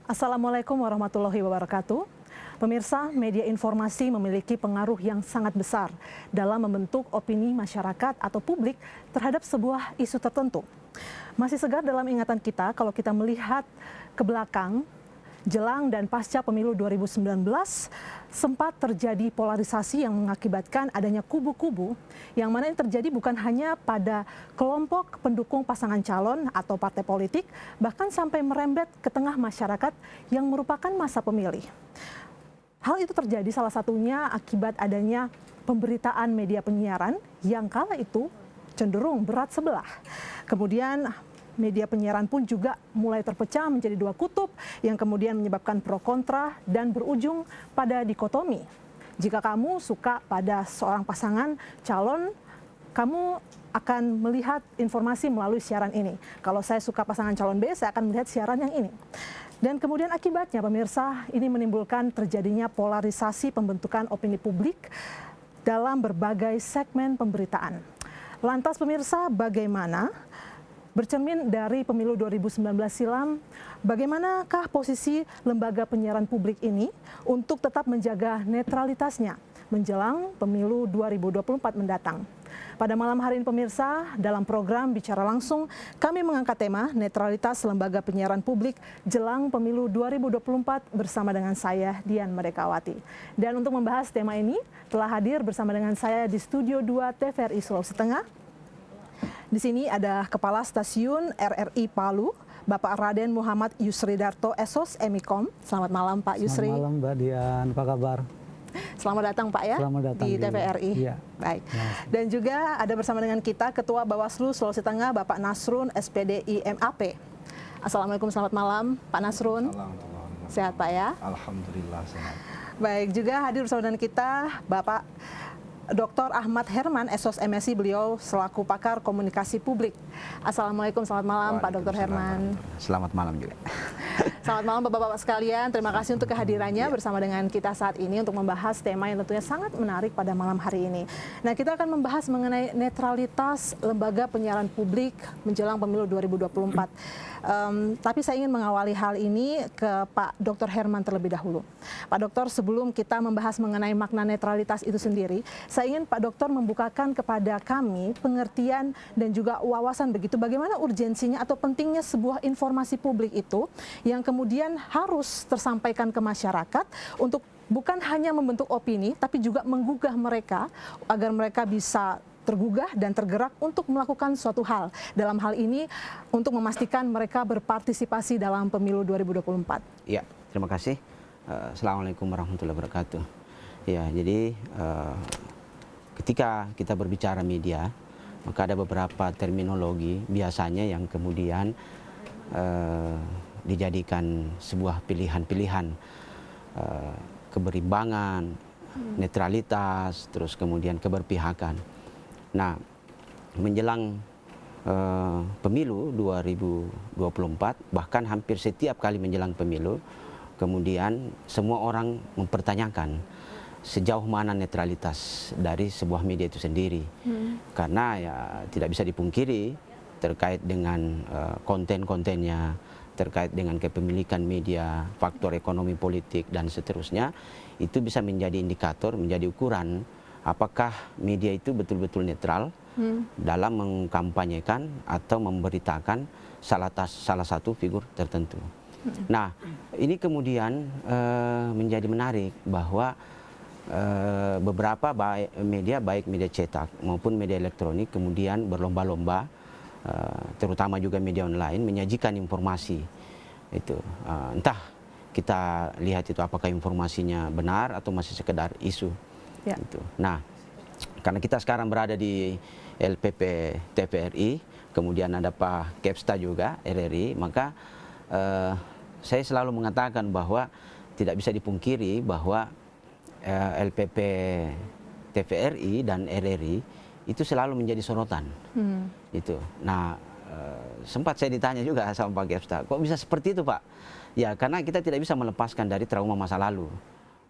Assalamualaikum warahmatullahi wabarakatuh. Pemirsa, media informasi memiliki pengaruh yang sangat besar dalam membentuk opini masyarakat atau publik terhadap sebuah isu tertentu. Masih segar dalam ingatan kita kalau kita melihat ke belakang, jelang dan pasca pemilu 2019, sempat terjadi polarisasi yang mengakibatkan adanya kubu-kubu, yang mana ini terjadi bukan hanya pada kelompok pendukung pasangan calon atau partai politik, bahkan sampai merembet ke tengah masyarakat yang merupakan masa pemilih. Hal itu terjadi salah satunya akibat adanya pemberitaan media penyiaran yang kala itu cenderung berat sebelah. Kemudian media penyiaran pun juga mulai terpecah menjadi dua kutub yang kemudian menyebabkan pro kontra dan berujung pada dikotomi. Jika kamu suka pada seorang pasangan calon, kamu akan melihat informasi melalui siaran ini. Kalau saya suka pasangan calon B, saya akan melihat siaran yang ini. Dan kemudian akibatnya pemirsa, ini menimbulkan terjadinya polarisasi pembentukan opini publik dalam berbagai segmen pemberitaan. Lantas pemirsa, bagaimana? Bercermin dari pemilu 2019 silam, bagaimanakah posisi lembaga penyiaran publik ini untuk tetap menjaga netralitasnya menjelang pemilu 2024 mendatang? Pada malam hari ini pemirsa, dalam program Bicara Langsung, kami mengangkat tema netralitas lembaga penyiaran publik jelang pemilu 2024 bersama dengan saya, Dian Merdekawati. Dan untuk membahas tema ini, telah hadir bersama dengan saya di Studio 2 TVRI Sulawesi Tengah. Di sini ada Kepala Stasiun RRI Palu, Bapak Raden Muhammad Yusridarto Esos Emikom. Selamat malam Pak Yusri. Selamat malam Mbak Dian, apa kabar? Selamat datang Pak ya. Selamat datang di TVRI. Iya. Baik. Dan juga ada bersama dengan kita Ketua Bawaslu Sulawesi Tengah Bapak Nasrun SPDI MAP. Assalamualaikum, selamat malam Pak Nasrun. Sehat Pak ya? Alhamdulillah sehat. Baik, juga hadir bersama dengan kita Bapak Dr. Ahmad Herman, Esos MSI, beliau selaku pakar komunikasi publik. Assalamualaikum, selamat malam Pak Dr. Herman. Selamat malam juga. Selamat malam Bapak-Bapak sekalian, terima kasih untuk kehadirannya bersama dengan kita saat ini untuk membahas tema yang tentunya sangat menarik pada malam hari ini. Nah, kita akan membahas mengenai netralitas lembaga penyiaran publik menjelang pemilu 2024. Tapi saya ingin mengawali hal ini ke Pak Dr. Herman terlebih dahulu. Pak Dokter, sebelum kita membahas mengenai makna netralitas itu sendiri, saya ingin Pak Dokter membukakan kepada kami pengertian dan juga wawasan begitu bagaimana urgensinya atau pentingnya sebuah informasi publik itu yang kemudian harus tersampaikan ke masyarakat untuk bukan hanya membentuk opini tapi juga menggugah mereka agar mereka bisa tergugah dan tergerak untuk melakukan suatu hal. Dalam hal ini untuk memastikan mereka berpartisipasi dalam pemilu 2024. Ya, terima kasih. Assalamualaikum warahmatullahi wabarakatuh. Ya, jadi ketika kita berbicara media, maka ada beberapa terminologi biasanya yang kemudian dijadikan sebuah pilihan-pilihan, keberimbangan, netralitas, terus kemudian keberpihakan. Nah, menjelang pemilu 2024, bahkan hampir setiap kali menjelang pemilu, kemudian semua orang mempertanyakan sejauh mana netralitas dari sebuah media itu sendiri. Karena ya tidak bisa dipungkiri terkait dengan konten-kontennya, terkait dengan kepemilikan media, faktor ekonomi politik dan seterusnya, itu bisa menjadi indikator, menjadi ukuran apakah media itu betul-betul netral dalam mengkampanyekan atau memberitakan salah satu figur tertentu. Nah, ini kemudian menjadi menarik bahwa beberapa media, baik media cetak maupun media elektronik, kemudian berlomba-lomba, terutama juga media online, menyajikan informasi itu. Entah kita lihat itu apakah informasinya benar atau masih sekedar isu. Ya. Gitu. Nah, karena kita sekarang berada di LPP TVRI, kemudian ada Pak Kepsta juga RRI, maka saya selalu mengatakan bahwa tidak bisa dipungkiri bahwa LPP TVRI dan RRI itu selalu menjadi sorotan. Itu. Nah, sempat saya ditanya juga sama Pak Kepsta, kok bisa seperti itu Pak? Ya, karena kita tidak bisa melepaskan dari trauma masa lalu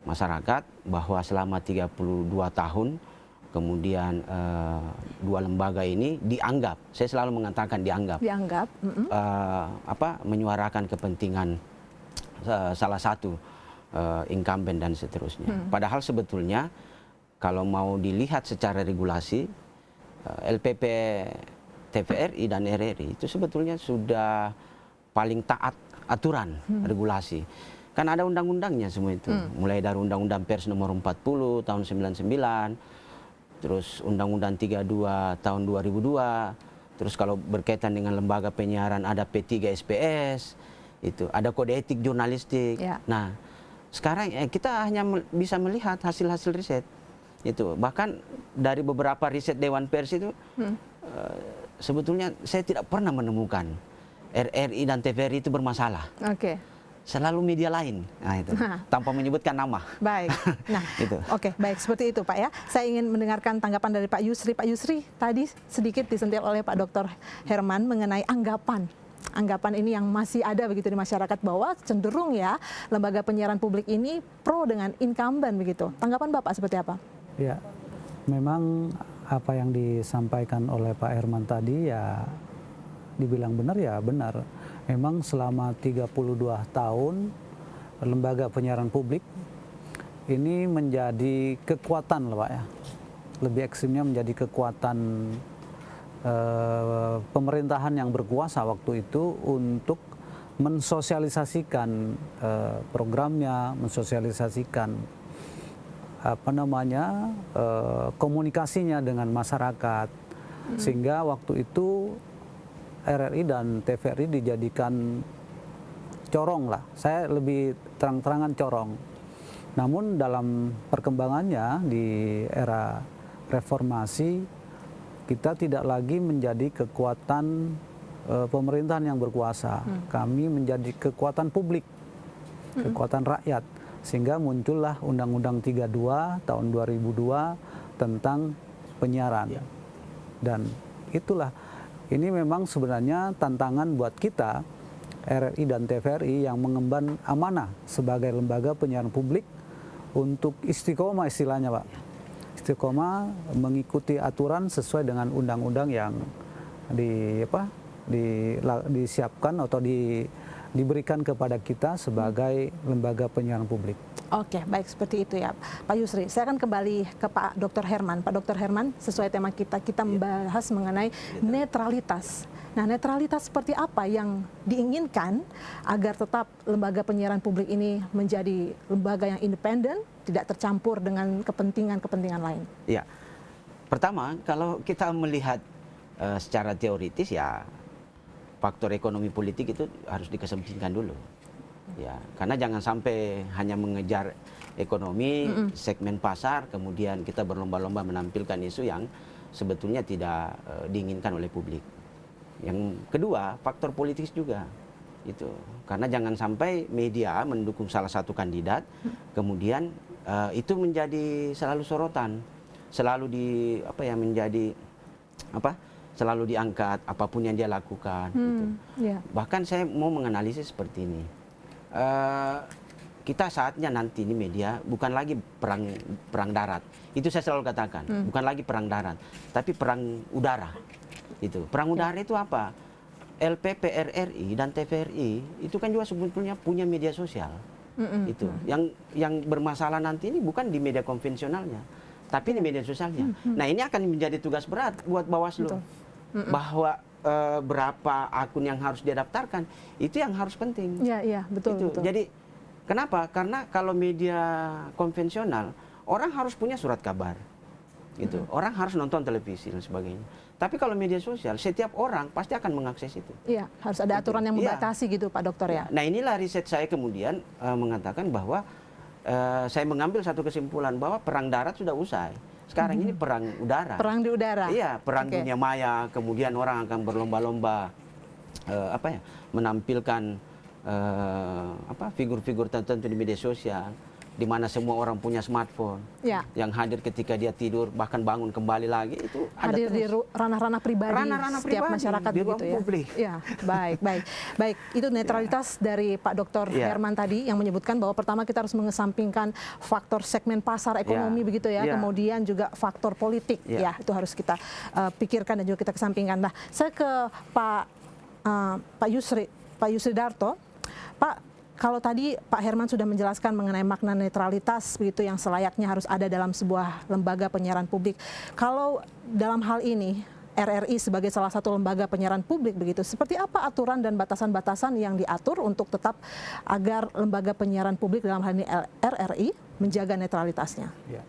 masyarakat bahwa selama 32 tahun kemudian dua lembaga ini dianggap, saya selalu mengatakan dianggap, menyuarakan kepentingan salah satu incumbent dan seterusnya. Padahal sebetulnya kalau mau dilihat secara regulasi, LPP TVRI dan RRI itu sebetulnya sudah paling taat aturan regulasi. Kan ada undang-undangnya semua itu. Mulai dari Undang-Undang Pers nomor 40 tahun 99, terus Undang-Undang 32 tahun 2002, terus kalau berkaitan dengan lembaga penyiaran ada P3 SPS, itu ada kode etik jurnalistik. Nah, sekarang kita hanya bisa melihat hasil-hasil riset. Itu bahkan dari beberapa riset Dewan Pers itu sebetulnya saya tidak pernah menemukan RRI dan TVRI itu bermasalah. Selalu media lain, tanpa menyebutkan nama. Baik, nah, baik seperti itu Pak ya. Saya ingin mendengarkan tanggapan dari Pak Yusri. Pak Yusri, tadi sedikit disentil oleh Pak Dr. Herman mengenai anggapan ini yang masih ada begitu di masyarakat bahwa cenderung ya lembaga penyiaran publik ini pro dengan incumbent begitu. Tanggapan Bapak seperti apa? Ya, memang apa yang disampaikan oleh Pak Herman tadi ya dibilang benar ya benar. Memang selama 32 tahun lembaga penyiaran publik ini menjadi kekuatan lah Pak ya. Lebih ekstrimnya menjadi kekuatan pemerintahan yang berkuasa waktu itu untuk mensosialisasikan programnya, mensosialisasikan komunikasinya dengan masyarakat, sehingga waktu itu RRI dan TVRI dijadikan corong lah. Saya lebih terang-terangan corong. Namun dalam perkembangannya di era reformasi, kita tidak lagi menjadi kekuatan pemerintahan yang berkuasa. Kami menjadi kekuatan publik, kekuatan rakyat. Sehingga muncullah Undang-Undang 32 tahun 2002 tentang penyiaran. Dan itulah, ini memang sebenarnya tantangan buat kita, RRI dan TVRI yang mengemban amanah sebagai lembaga penyiaran publik untuk istiqomah istilahnya Pak. Istiqomah mengikuti aturan sesuai dengan undang-undang yang disiapkan atau diberikan kepada kita sebagai lembaga penyiaran publik. Oke, baik seperti itu ya Pak Yusri. Saya akan kembali ke Pak Dr. Herman. Pak Dr. Herman, sesuai tema kita membahas mengenai netralitas. Nah, netralitas seperti apa yang diinginkan agar tetap lembaga penyiaran publik ini menjadi lembaga yang independen, tidak tercampur dengan kepentingan-kepentingan lain? Ya, pertama kalau kita melihat secara teoritis ya faktor ekonomi politik itu harus dikesampingkan dulu. Ya, karena jangan sampai hanya mengejar ekonomi, segmen pasar, kemudian kita berlomba-lomba menampilkan isu yang sebetulnya tidak diinginkan oleh publik. Yang kedua, faktor politis juga. Itu. Karena jangan sampai media mendukung salah satu kandidat, kemudian itu menjadi selalu sorotan, selalu selalu diangkat apapun yang dia lakukan. Gitu. Bahkan saya mau menganalisis seperti ini. Kita saatnya nanti ini media bukan lagi perang darat. Itu saya selalu katakan, bukan lagi perang darat, tapi perang udara. Itu. Perang udara itu apa? LPP, RRI dan TVRI itu kan juga sebetulnya punya media sosial. Itu. Yang bermasalah nanti ini bukan di media konvensionalnya, tapi di media sosialnya. Nah, ini akan menjadi tugas berat buat Bawaslu. Bahwa berapa akun yang harus didaftarkan, itu yang harus penting. Iya, betul. Jadi kenapa? Karena kalau media konvensional, orang harus punya surat kabar, gitu. Orang harus nonton televisi dan sebagainya. Tapi kalau media sosial, setiap orang pasti akan mengakses itu. Iya, harus ada aturan yang membatasi gitu, Pak Dokter ya. Nah, inilah riset saya kemudian mengatakan bahwa saya mengambil satu kesimpulan bahwa perang darat sudah usai. Sekarang ini perang udara. Perang di udara. Iya, perang dunia maya. Kemudian orang akan berlomba-lomba menampilkan figur-figur tertentu di media sosial, di mana semua orang punya smartphone, yang hadir ketika dia tidur bahkan bangun kembali lagi itu hadir di ranah-ranah pribadi setiap masyarakat di ruang begitu ya. Publik. Ya, baik. Itu netralitas dari Pak Dr. Herman tadi yang menyebutkan bahwa pertama kita harus mengesampingkan faktor segmen pasar ekonomi begitu ya, kemudian juga faktor politik ya itu harus kita pikirkan dan juga kita kesampingkan. Nah, saya ke Pak Yusri Darto. Pak, kalau tadi Pak Herman sudah menjelaskan mengenai makna netralitas begitu yang selayaknya harus ada dalam sebuah lembaga penyiaran publik. Kalau dalam hal ini RRI sebagai salah satu lembaga penyiaran publik begitu, seperti apa aturan dan batasan-batasan yang diatur untuk tetap agar lembaga penyiaran publik dalam hal ini RRI menjaga netralitasnya? Ya.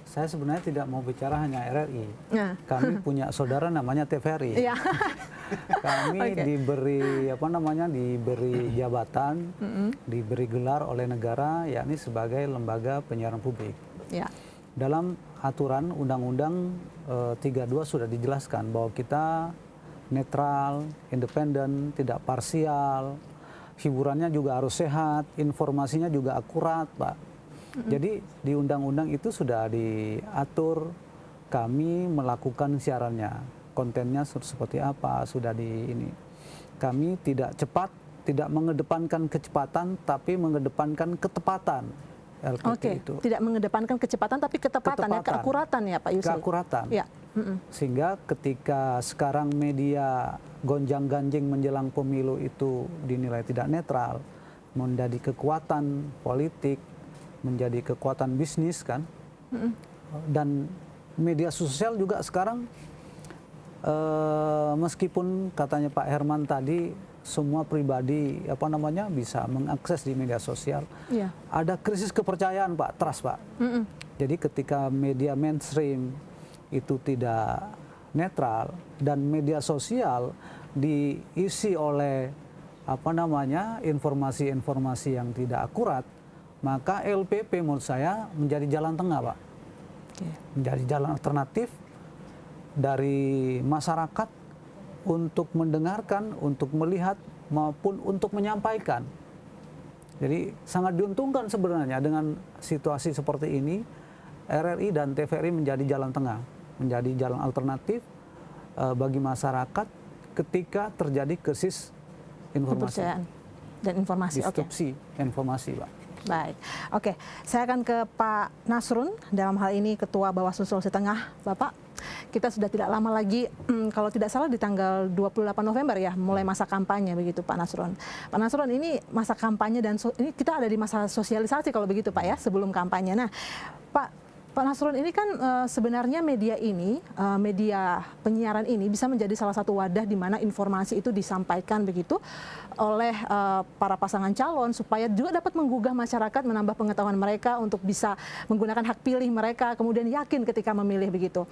Saya sebenarnya tidak mau bicara hanya RRI. Nah. Kami punya saudara namanya TVRI. Iya. Kami diberi diberi jabatan, diberi gelar oleh negara yakni sebagai lembaga penyiaran publik. Ya. Dalam aturan Undang-Undang 32 sudah dijelaskan bahwa kita netral, independen, tidak parsial, hiburannya juga harus sehat, informasinya juga akurat, Pak. Jadi di undang-undang itu sudah diatur kami melakukan siarannya, kontennya seperti apa sudah di ini. Kami tidak cepat, tidak mengedepankan kecepatan, tapi mengedepankan ketepatan. LPP itu. Tidak mengedepankan kecepatan, tapi ketepatan. Ya, keakuratan ya Pak Yusri. Keakuratan. Ya. Sehingga ketika sekarang media gonjang-ganjing menjelang pemilu itu dinilai tidak netral, menjadi kekuatan politik, menjadi kekuatan bisnis kan, dan media sosial juga sekarang meskipun katanya Pak Herman tadi semua pribadi bisa mengakses di media sosial, ada krisis kepercayaan Pak, trust Pak. Jadi ketika media mainstream itu tidak netral dan media sosial diisi oleh informasi-informasi yang tidak akurat, maka LPP menurut saya menjadi jalan tengah, Pak. Menjadi jalan alternatif dari masyarakat untuk mendengarkan, untuk melihat, maupun untuk menyampaikan. Jadi sangat diuntungkan sebenarnya dengan situasi seperti ini, RRI dan TVRI menjadi jalan tengah, menjadi jalan alternatif bagi masyarakat ketika terjadi krisis informasi. Kepercayaan dan informasi. Disrupsi informasi, Pak. Baik, oke. Saya akan ke Pak Nasrun, dalam hal ini Ketua Bawaslu Sulawesi Tengah. Bapak, kita sudah tidak lama lagi, kalau tidak salah di tanggal 28 November ya, mulai masa kampanye begitu Pak Nasrun. Pak Nasrun, ini masa kampanye dan ini kita ada di masa sosialisasi kalau begitu Pak ya, sebelum kampanye. Nah, Pak Nasrun, ini kan sebenarnya media ini, media penyiaran ini bisa menjadi salah satu wadah di mana informasi itu disampaikan begitu oleh para pasangan calon supaya juga dapat menggugah masyarakat, menambah pengetahuan mereka untuk bisa menggunakan hak pilih mereka, kemudian yakin ketika memilih begitu.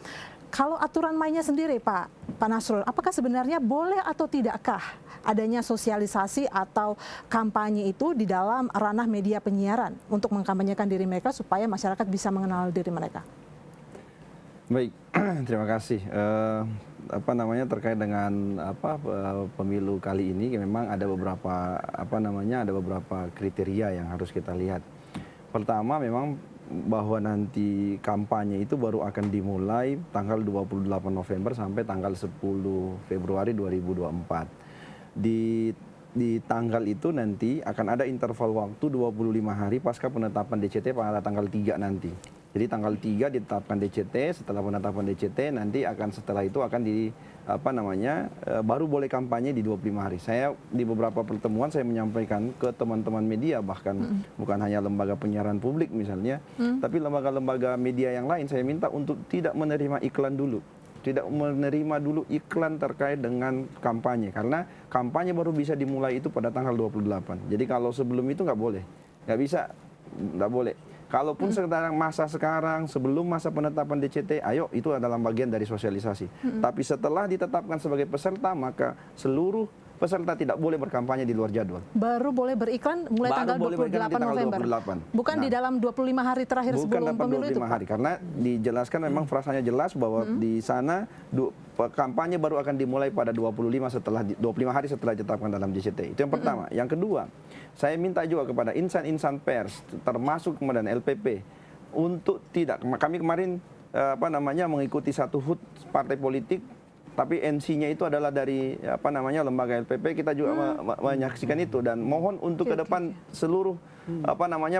Kalau aturan mainnya sendiri Pak Nasrul, apakah sebenarnya boleh atau tidakkah adanya sosialisasi atau kampanye itu di dalam ranah media penyiaran untuk mengkampanyekan diri mereka supaya masyarakat bisa mengenal diri mereka? Baik, terima kasih. Terkait dengan pemilu kali ini memang ada beberapa kriteria yang harus kita lihat. Pertama memang bahwa nanti kampanye itu baru akan dimulai tanggal 28 November sampai tanggal 10 Februari 2024. Di tanggal itu nanti akan ada interval waktu 25 hari pasca penetapan DCT pada tanggal 3 nanti. Jadi tanggal 3 ditetapkan DCT, setelah penetapan DCT nanti setelah itu akan baru boleh kampanye di 25 hari. Saya di beberapa pertemuan saya menyampaikan ke teman-teman media, bahkan bukan hanya lembaga penyiaran publik misalnya, tapi lembaga-lembaga media yang lain saya minta untuk tidak menerima iklan dulu. Tidak menerima dulu iklan terkait dengan kampanye, karena kampanye baru bisa dimulai itu pada tanggal 28. Jadi kalau sebelum itu nggak boleh, nggak boleh. Kalaupun sekarang sebelum masa penetapan DCT, ayo itu adalah bagian dari sosialisasi. Tapi setelah ditetapkan sebagai peserta, maka seluruh peserta tidak boleh berkampanye di luar jadwal. Baru boleh beriklan mulai tanggal 28 November. Bukan di dalam 25 hari terakhir sebelum pemilu itu. Bukan 25 hari, karena dijelaskan memang frasanya jelas bahwa di sana kampanye baru akan dimulai pada 25 hari setelah ditetapkan dalam DCT. Itu yang pertama. Yang kedua, saya minta juga kepada insan-insan pers termasuk kemudian LPP untuk tidak, kami kemarin mengikuti satu HUT partai politik, tapi NC-nya itu adalah dari lembaga LPP. Kita juga menyaksikan itu dan mohon untuk ke depan seluruh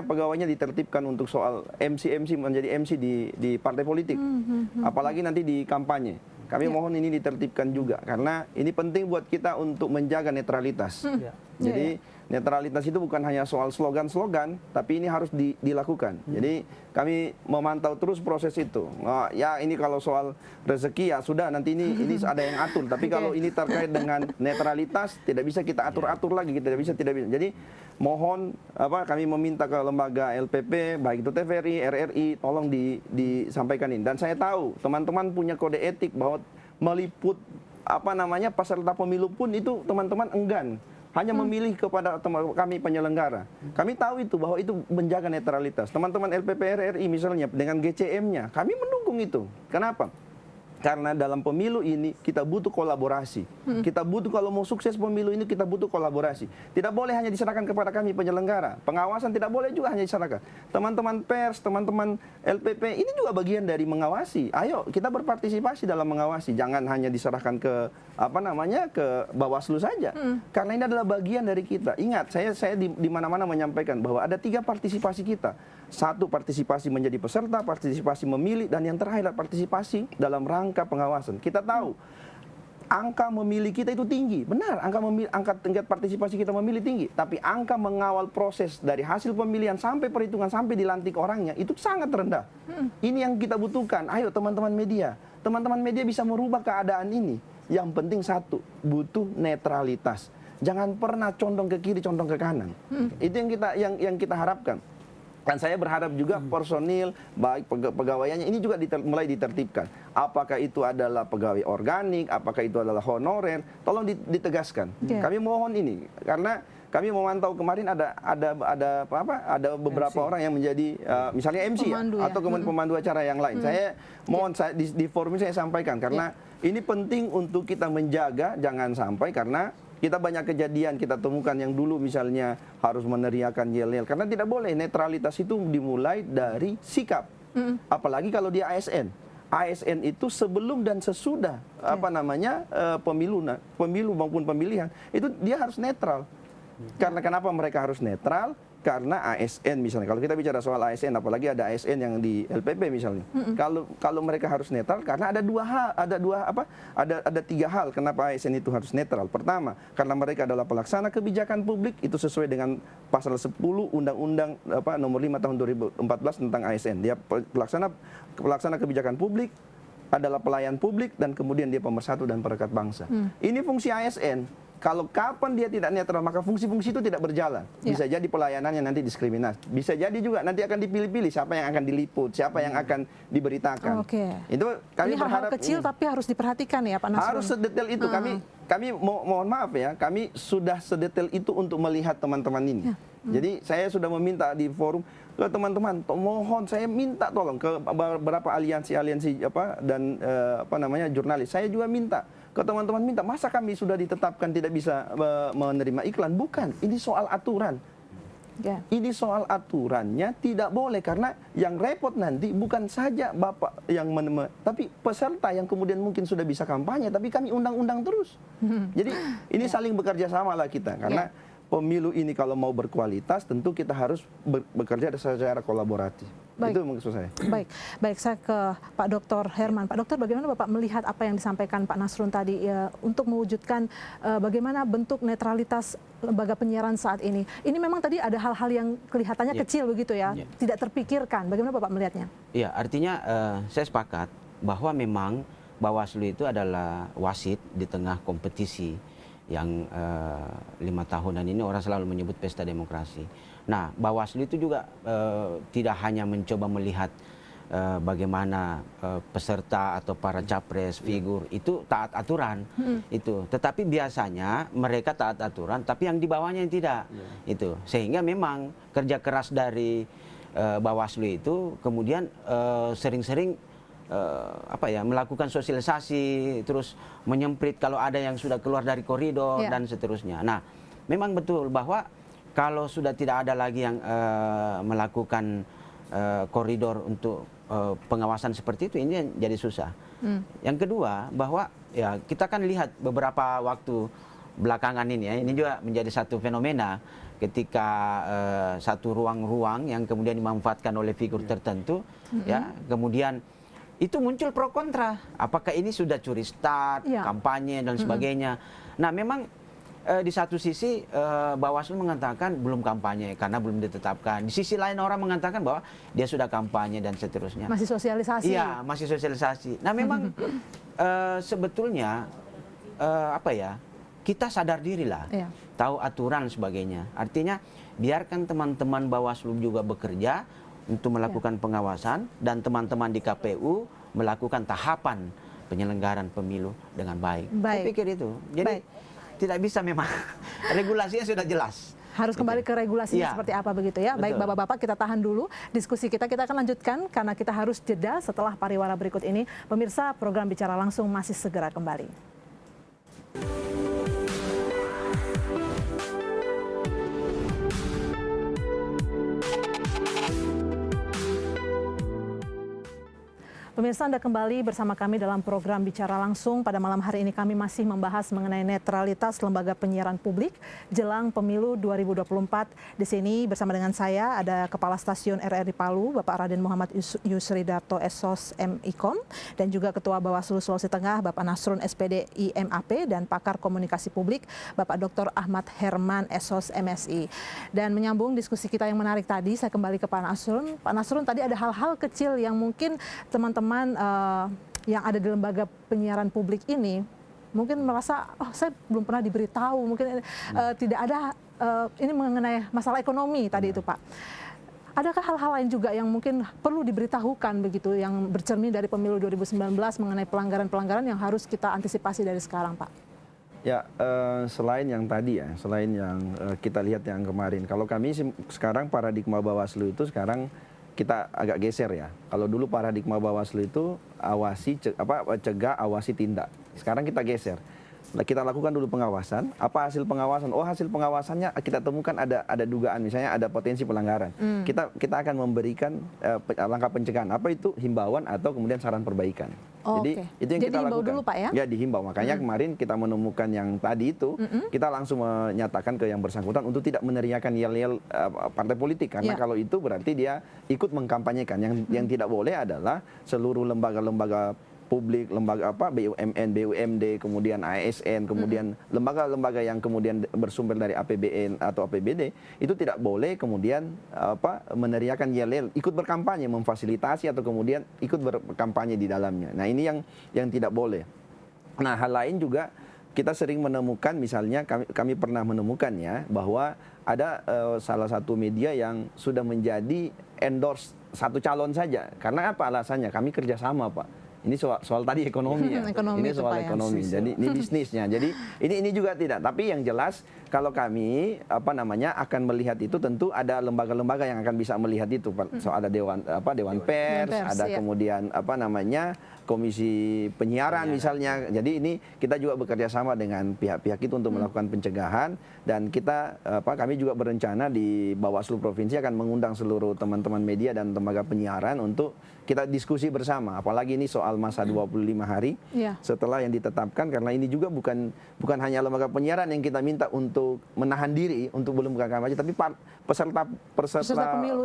pegawainya ditertibkan untuk soal MC menjadi MC di partai politik, apalagi nanti di kampanye. Kami mohon ini ditertibkan juga karena ini penting buat kita untuk menjaga netralitas. Jadi netralitas itu bukan hanya soal slogan-slogan, tapi ini harus dilakukan. Jadi kami memantau terus proses itu. Ya ini kalau soal rezeki ya sudah, nanti ini ada yang atur. Tapi kalau ini terkait dengan netralitas tidak bisa kita atur-atur lagi, tidak bisa. Jadi mohon kami meminta ke lembaga LPP, baik itu TVRI, RRI, tolong disampaikan ini. Dan saya tahu teman-teman punya kode etik bahwa meliput peserta pemilu pun itu teman-teman enggan. Hanya memilih kepada kami penyelenggara. Kami tahu itu bahwa itu menjaga netralitas. Teman-teman LPP RRI misalnya dengan GCM-nya, kami mendukung itu. Kenapa? Karena dalam pemilu ini kita butuh kolaborasi. Kita butuh, kalau mau sukses pemilu ini kita butuh kolaborasi. Tidak boleh hanya diserahkan kepada kami penyelenggara. Pengawasan tidak boleh juga hanya diserahkan. Teman-teman pers, teman-teman LPP ini juga bagian dari mengawasi. Ayo kita berpartisipasi dalam mengawasi. Jangan hanya diserahkan ke ke Bawaslu saja. Karena ini adalah bagian dari kita. Ingat, saya di mana-mana menyampaikan bahwa ada 3 partisipasi kita. 1, partisipasi menjadi peserta, partisipasi memilih, dan yang terakhir partisipasi dalam rangka pengawasan. Kita tahu angka memilih kita itu tinggi, benar, angka tingkat partisipasi kita memilih tinggi, tapi angka mengawal proses dari hasil pemilihan sampai perhitungan sampai dilantik orangnya itu sangat rendah. Ini yang kita butuhkan. Ayo teman-teman media bisa merubah keadaan ini. Yang penting satu, butuh netralitas. Jangan pernah condong ke kiri, condong ke kanan. Itu yang kita harapkan. Dan saya berharap juga personil, baik pegawainya ini juga mulai ditertibkan. Apakah itu adalah pegawai organik, apakah itu adalah honorer, tolong ditegaskan. Kami mohon ini, karena kami memantau kemarin ada beberapa orang yang menjadi misalnya MC pemandu, atau kemudian pemandu acara yang lain. Saya mohon di forum ini saya sampaikan, karena ini penting untuk kita menjaga, jangan sampai karena kita banyak kejadian kita temukan yang dulu misalnya harus meneriakan yel-yel, karena tidak boleh. Netralitas itu dimulai dari sikap. Apalagi kalau dia ASN. ASN itu sebelum dan sesudah pemilu maupun pemilihan itu dia harus netral. Karena kenapa mereka harus netral? Karena ASN misalnya, kalau kita bicara soal ASN, apalagi ada ASN yang di LPP misalnya, kalau mereka harus netral, karena ada 3 hal kenapa ASN itu harus netral. Pertama, karena mereka adalah pelaksana kebijakan publik, itu sesuai dengan pasal 10 Undang-Undang nomor 5 tahun 2014 tentang ASN. Dia pelaksana kebijakan publik, adalah pelayan publik, dan kemudian dia pemersatu dan perekat bangsa. Ini fungsi ASN. Kalau kapan dia tidak netral, maka fungsi-fungsi itu tidak berjalan. Bisa jadi pelayanannya nanti diskriminasi. Bisa jadi juga nanti akan dipilih-pilih siapa yang akan diliput, siapa yang akan diberitakan. Itu kami berharap hal-hal kecil tapi harus diperhatikan ya Pak Nasrun. Harus sedetail itu. Kami mohon maaf ya, kami sudah sedetail itu untuk melihat teman-teman ini. Jadi saya sudah meminta di forum ke teman-teman, mohon saya minta tolong ke beberapa aliansi-aliansi dan jurnalis. Saya juga minta ke teman-teman, masa kami sudah ditetapkan tidak bisa menerima iklan? Bukan, ini soal aturan. Ini soal aturannya tidak boleh, karena yang repot nanti bukan saja Bapak yang tapi peserta yang kemudian mungkin sudah bisa kampanye, tapi kami undang-undang terus. Jadi ini saling bekerja sama lah kita, karena pemilu ini kalau mau berkualitas tentu kita harus bekerja secara kolaboratif. Itu maksud saya. Baik, saya ke Pak Dr. Herman. Pak Dokter, bagaimana Bapak melihat apa yang disampaikan Pak Nasrun tadi untuk mewujudkan bagaimana bentuk netralitas lembaga penyiaran saat ini? Ini memang tadi ada hal-hal yang kelihatannya kecil begitu ya, tidak terpikirkan. Bagaimana Bapak melihatnya? Iya, artinya saya sepakat bahwa memang Bawaslu itu adalah wasit di tengah kompetisi yang 5 tahunan ini orang selalu menyebut pesta demokrasi. Nah, Bawaslu itu juga tidak hanya mencoba melihat bagaimana peserta atau para capres, figur itu taat aturan, itu. Tetapi biasanya mereka taat aturan, tapi yang di bawahnya yang tidak, itu. Sehingga memang kerja keras dari Bawaslu itu kemudian sering-sering melakukan sosialisasi, terus menyemprit kalau ada yang sudah keluar dari koridor dan seterusnya. Nah, memang betul bahwa kalau sudah tidak ada lagi yang melakukan koridor untuk pengawasan seperti itu, ini jadi susah. Yang kedua, bahwa ya kita kan lihat beberapa waktu belakangan ini ya, ini juga menjadi satu fenomena ketika satu ruang-ruang yang kemudian dimanfaatkan oleh figur tertentu, ya kemudian itu muncul pro kontra. Apakah ini sudah curi start, kampanye dan sebagainya. Nah, memang di satu sisi Bawaslu mengatakan belum kampanye karena belum ditetapkan. Di sisi lain orang mengatakan bahwa dia sudah kampanye dan seterusnya. Masih sosialisasi. Iya, masih sosialisasi. Nah, memang sebetulnya apa ya? Kita sadar diri lah, tahu aturan sebagainya. Artinya biarkan teman-teman Bawaslu juga bekerja untuk melakukan pengawasan dan teman-teman di KPU melakukan tahapan penyelenggaraan pemilu dengan baik. Saya pikir itu. Jadi tidak bisa memang regulasinya sudah jelas. Harus kembali ke regulasinya seperti apa begitu ya. Baik Bapak-bapak, kita tahan dulu diskusi kita akan lanjutkan karena kita harus jeda setelah pariwara berikut ini. Pemirsa, program Bicara Langsung masih segera kembali. Pemirsa, Anda kembali bersama kami dalam program Bicara Langsung. Pada malam hari ini kami masih membahas mengenai netralitas lembaga penyiaran publik jelang pemilu 2024. Di sini bersama dengan saya ada Kepala Stasiun RRI Palu, Bapak Raden Muhammad Yusridarto SOS MIKOM, dan juga Ketua Bawaslu Sulawesi Tengah, Bapak Nasrun SPD IMAP, dan Pakar Komunikasi Publik, Bapak Dr. Ahmad Herman SOS MSI. Dan menyambung diskusi kita yang menarik tadi, saya kembali ke Pak Nasrun. Pak Nasrun, tadi ada hal-hal kecil yang mungkin teman-teman yang ada di lembaga penyiaran publik ini mungkin merasa, oh saya belum pernah diberitahu, mungkin tidak ada, ini mengenai masalah ekonomi tadi itu Pak. Adakah hal-hal lain juga yang mungkin perlu diberitahukan begitu, yang bercermin dari pemilu 2019 mengenai pelanggaran-pelanggaran yang harus kita antisipasi dari sekarang Pak? Ya, selain yang tadi ya, selain yang kita lihat yang kemarin, kalau kami sekarang paradigma Bawaslu itu sekarang kita agak geser ya. Kalau dulu paradigma Bawaslu itu cegah, awasi, tindak. Sekarang kita geser. Nah, kita lakukan dulu pengawasan. Apa hasil pengawasan? Oh, hasil pengawasannya kita temukan ada dugaan, misalnya ada potensi pelanggaran. Kita akan memberikan langkah pencegahan. Apa itu? Himbauan atau kemudian saran perbaikan. Jadi itu yang kita lakukan. Dulu, Pak, ya? Ya, dihimbau. Makanya kemarin kita menemukan yang tadi itu, kita langsung menyatakan ke yang bersangkutan untuk tidak meneriakan yel-yel partai politik, karena kalau itu berarti dia ikut mengkampanyekan. Yang tidak boleh adalah seluruh lembaga-lembaga publik, lembaga BUMN, BUMD, kemudian ASN, kemudian lembaga-lembaga yang kemudian bersumber dari APBN atau APBD, itu tidak boleh kemudian meneriakan yel-yel, ikut berkampanye, memfasilitasi atau kemudian ikut berkampanye di dalamnya. Nah, ini yang tidak boleh. Nah, hal lain juga kita sering menemukan, misalnya kami pernah menemukan ya, bahwa ada salah satu media yang sudah menjadi endorse satu calon saja. Karena apa alasannya? Kami kerjasama, Pak. Ini soal tadi ekonomi ya. Ini soal ekonomi. Jadi ini bisnisnya. Jadi ini juga tidak. Tapi yang jelas kalau kami akan melihat itu, tentu ada lembaga-lembaga yang akan bisa melihat itu. So, ada dewan pers, ada kemudian komisi penyiaran misalnya. Jadi ini kita juga bekerja sama dengan pihak-pihak itu untuk melakukan pencegahan, dan kita kami juga berencana di Bawaslu Provinsi akan mengundang seluruh teman-teman media dan lembaga penyiaran untuk kita diskusi bersama. Apalagi ini soal masa 25 hari setelah yang ditetapkan, karena ini juga bukan hanya lembaga penyiaran yang kita minta untuk menahan diri untuk belum buka kampanye, tapi peserta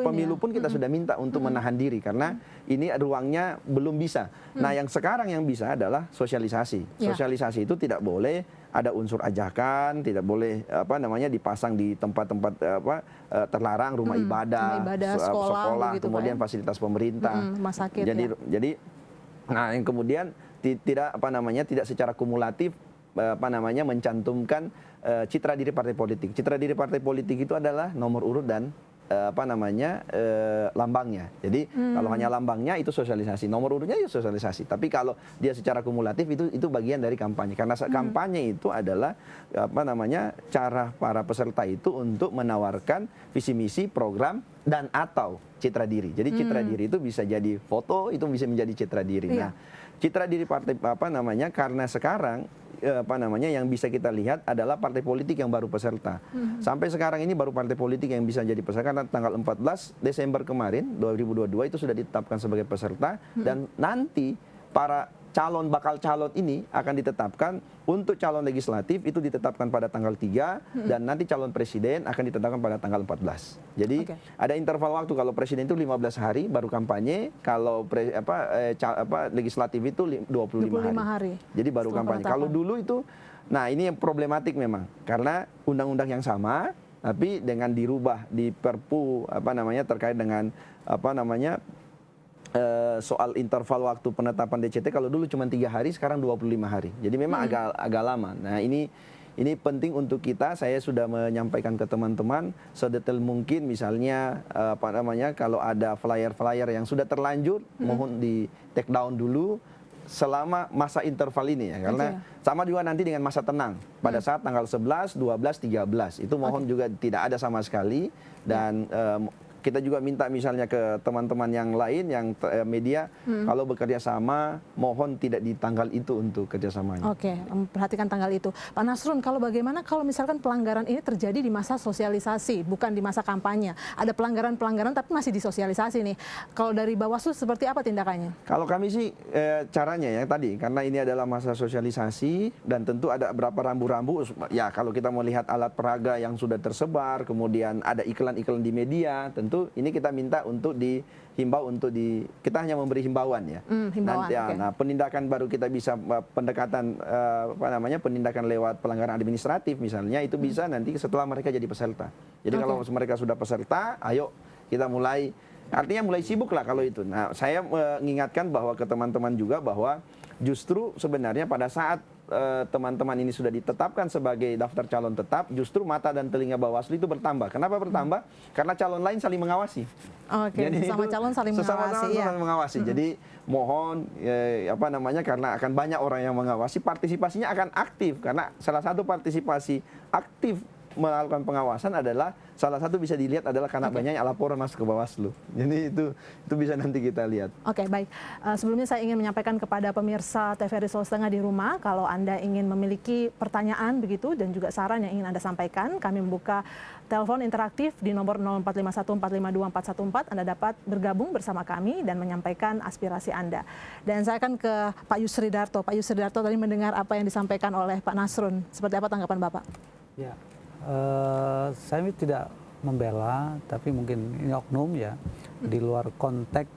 pemilu pun kita sudah minta untuk menahan diri, karena ini ruangnya belum bisa. Nah, yang sekarang yang bisa adalah sosialisasi. Sosialisasi itu tidak boleh ada unsur ajakan, tidak boleh dipasang di tempat-tempat terlarang, rumah ibadah, sekolah gitu, kemudian fasilitas pemerintah, rumah sakit. Jadi nah, yang kemudian tidak secara kumulatif mencantumkan citra diri partai politik. Citra diri partai politik itu adalah nomor urut dan lambangnya. Jadi kalau hanya lambangnya itu sosialisasi, nomor urutnya itu sosialisasi. Tapi kalau dia secara kumulatif itu bagian dari kampanye. Karena kampanye itu adalah cara para peserta itu untuk menawarkan visi misi, program dan atau citra diri. Jadi citra diri itu bisa jadi foto, itu bisa menjadi citra diri. Nah, citra diri partai karena sekarang yang bisa kita lihat adalah partai politik yang baru peserta. Sampai sekarang ini baru partai politik yang bisa jadi peserta, karena tanggal 14 Desember kemarin 2022 itu sudah ditetapkan sebagai peserta, dan nanti para bakal calon ini akan ditetapkan. Untuk calon legislatif itu ditetapkan pada tanggal 3, dan nanti calon presiden akan ditetapkan pada tanggal 14. Jadi ada interval waktu. Kalau presiden itu 15 hari baru kampanye, kalau legislatif itu 25 hari. Jadi baru kampanye. Kalau dulu itu Nah, ini yang problematik memang karena undang-undang yang sama tapi dengan dirubah di Perpu terkait dengan soal interval waktu penetapan DCT. Kalau dulu cuma 3 hari, sekarang 25 hari. Jadi memang agak lama. Nah, ini penting untuk kita. Saya sudah menyampaikan ke teman-teman sedetail mungkin, misalnya kalau ada flyer-flyer yang sudah terlanjur, mohon di take down dulu selama masa interval ini ya, karena sama juga nanti dengan masa tenang pada saat tanggal 11, 12, 13 itu mohon juga tidak ada sama sekali. Dan kita juga minta misalnya ke teman-teman yang lain yang media, kalau bekerja sama mohon tidak di tanggal itu untuk kerjasamanya. Oke, perhatikan tanggal itu. Pak Nasrun, kalau bagaimana kalau misalkan pelanggaran ini terjadi di masa sosialisasi, bukan di masa kampanye? Ada pelanggaran-pelanggaran tapi masih disosialisasi nih. Kalau dari Bawaslu seperti apa tindakannya? Kalau kami sih caranya ya tadi, karena ini adalah masa sosialisasi dan tentu ada berapa rambu-rambu. Ya kalau kita mau lihat alat peraga yang sudah tersebar, kemudian ada iklan-iklan di media, tentu ini kita minta untuk dihimbau kita hanya memberi himbauan ya. Himbauan, Nah, penindakan baru kita bisa pendekatan penindakan lewat pelanggaran administratif misalnya itu bisa nanti setelah mereka jadi peserta. Jadi kalau mereka sudah peserta, ayo kita mulai, artinya mulai sibuk lah kalau itu. Nah, saya mengingatkan bahwa ke teman-teman juga bahwa justru sebenarnya pada saat teman-teman ini sudah ditetapkan sebagai daftar calon tetap, justru mata dan telinga Bawaslu itu bertambah. Kenapa bertambah? Karena calon lain saling mengawasi. Oke, sesama calon saling mengawasi. Saling mengawasi. Jadi mohon karena akan banyak orang yang mengawasi, partisipasinya akan aktif. Karena salah satu partisipasi aktif melakukan pengawasan adalah salah satu bisa dilihat adalah karena banyaknya laporan masuk ke Bawaslu. Jadi itu bisa nanti kita lihat. Oke, baik. Sebelumnya saya ingin menyampaikan kepada pemirsa TVRI Sulawesi Tengah di rumah, kalau Anda ingin memiliki pertanyaan begitu dan juga saran yang ingin Anda sampaikan, kami membuka telepon interaktif di nomor 0451452414. Anda dapat bergabung bersama kami dan menyampaikan aspirasi Anda. Dan saya akan ke Pak Yusri Darto. Pak Yusri Darto tadi mendengar apa yang disampaikan oleh Pak Nasrun. Seperti apa tanggapan Bapak? Ya. Saya tidak membela, tapi mungkin ini oknum ya, di luar konteks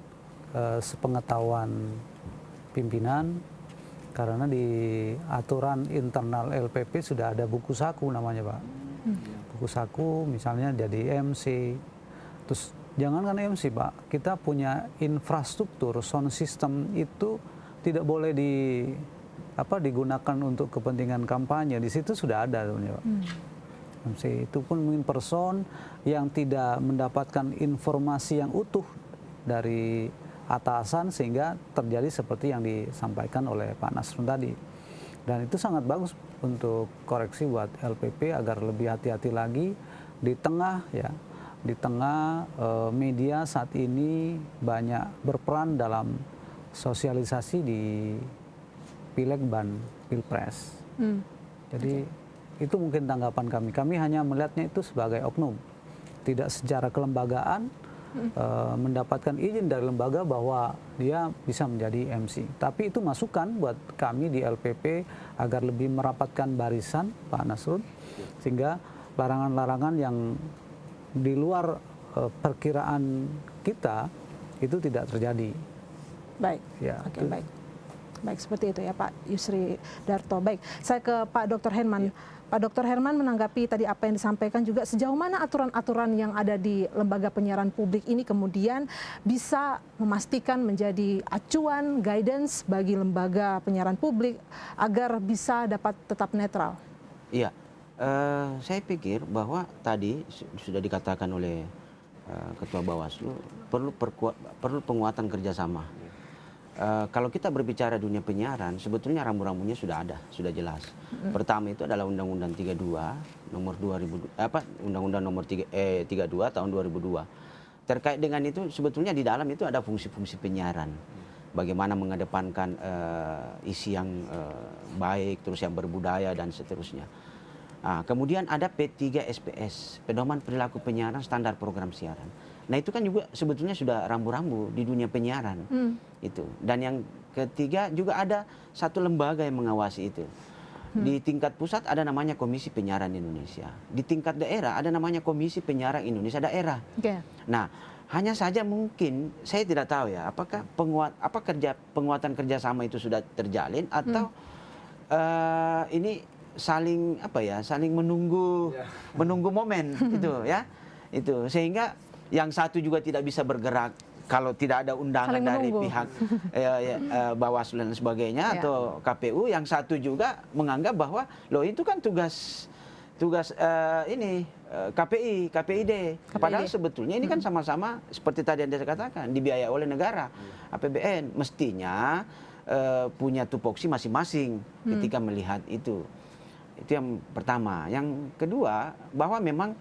sepengetahuan pimpinan, karena di aturan internal LPP sudah ada buku saku namanya Pak. Buku saku misalnya jadi MC, terus jangankan MC Pak, kita punya infrastruktur sound system itu tidak boleh digunakan untuk kepentingan kampanye, di situ sudah ada sebenarnya Pak. MC itu pun mungkin person yang tidak mendapatkan informasi yang utuh dari atasan sehingga terjadi seperti yang disampaikan oleh Pak Nasrun tadi. Dan itu sangat bagus untuk koreksi buat LPP agar lebih hati-hati lagi di tengah media saat ini banyak berperan dalam sosialisasi di Pileg dan Pilpres. Jadi itu mungkin tanggapan kami. Kami hanya melihatnya itu sebagai oknum, tidak secara kelembagaan mendapatkan izin dari lembaga bahwa dia bisa menjadi MC. Tapi itu masukan buat kami di LPP agar lebih merapatkan barisan Pak Nasrun, sehingga larangan-larangan yang di luar perkiraan kita itu tidak terjadi. Baik, ya, oke, baik. Baik, seperti itu ya Pak Yusri Darto. Baik, saya ke Pak Dr. Herman. Pak Dr. Herman menanggapi tadi apa yang disampaikan juga, sejauh mana aturan-aturan yang ada di lembaga penyiaran publik ini kemudian bisa memastikan menjadi acuan, guidance bagi lembaga penyiaran publik agar bisa dapat tetap netral? Iya, saya pikir bahwa tadi sudah dikatakan oleh Ketua Bawaslu, perlu penguatan kerjasama. Kalau kita berbicara dunia penyiaran, sebetulnya rambu-rambunya sudah ada, sudah jelas. Pertama itu adalah Undang-Undang 32 nomor 2000 Undang-Undang nomor 32 tahun 2002. Terkait dengan itu sebetulnya di dalam itu ada fungsi-fungsi penyiaran. Bagaimana mengedepankan isi yang baik, terus yang berbudaya dan seterusnya. Kemudian ada P3 SPS, Pedoman Perilaku Penyiaran Standar Program Siaran. Nah itu kan juga sebetulnya sudah rambu-rambu di dunia penyiaran itu. Dan yang ketiga juga ada satu lembaga yang mengawasi itu. Di tingkat pusat ada namanya Komisi Penyiaran Indonesia. Di tingkat daerah ada namanya Komisi Penyiaran Indonesia Daerah. Nah hanya saja mungkin saya tidak tahu ya apakah penguatan kerjasama itu sudah terjalin atau ini saling apa ya, saling menunggu momen itu ya. Itu sehingga yang satu juga tidak bisa bergerak kalau tidak ada undangan Saling dari menunggu. pihak Bawaslu dan sebagainya Ya. atau KPU, yang satu juga menganggap bahwa loh itu kan tugas KPID. Padahal sebetulnya ini kan sama-sama seperti tadi Anda katakan dibiayai oleh negara, APBN, mestinya punya tupoksi masing-masing ketika melihat itu. Itu yang pertama. Yang kedua, bahwa memang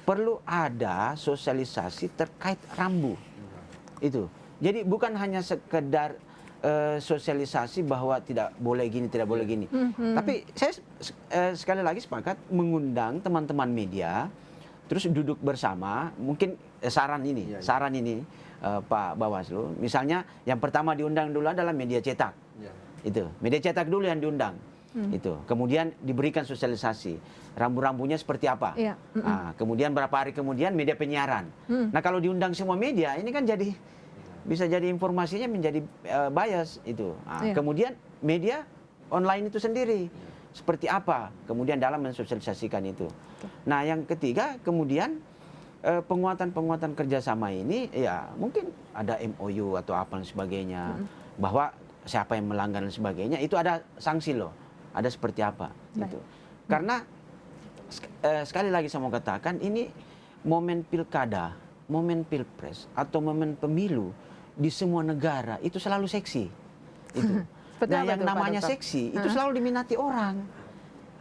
perlu ada sosialisasi terkait rambu. Itu. Jadi bukan hanya sekedar sosialisasi bahwa tidak boleh gini, tidak boleh gini. Tapi saya sekali lagi sepakat mengundang teman-teman media, terus duduk bersama. Mungkin saran ini Pak Bawaslu, misalnya yang pertama diundang dulu adalah media cetak. Itu, media cetak dulu yang diundang. Itu. Kemudian diberikan sosialisasi. Rambu-rambunya seperti apa. Nah, kemudian berapa hari kemudian media penyiaran. Nah, kalau diundang semua media, ini kan bisa jadi informasinya menjadi bias itu. Nah, kemudian media online itu sendiri seperti apa kemudian dalam mensosialisasikan itu. Nah, yang ketiga kemudian penguatan kerjasama ini ya mungkin ada MOU atau apa dan sebagainya, bahwa siapa yang melanggar dan sebagainya itu ada sanksi loh, ada seperti apa gitu. Karena sekali lagi saya mau katakan, ini momen pilkada, momen pilpres atau momen pemilu di semua negara itu selalu seksi. Itu. Nah, yang namanya seksi itu selalu diminati orang.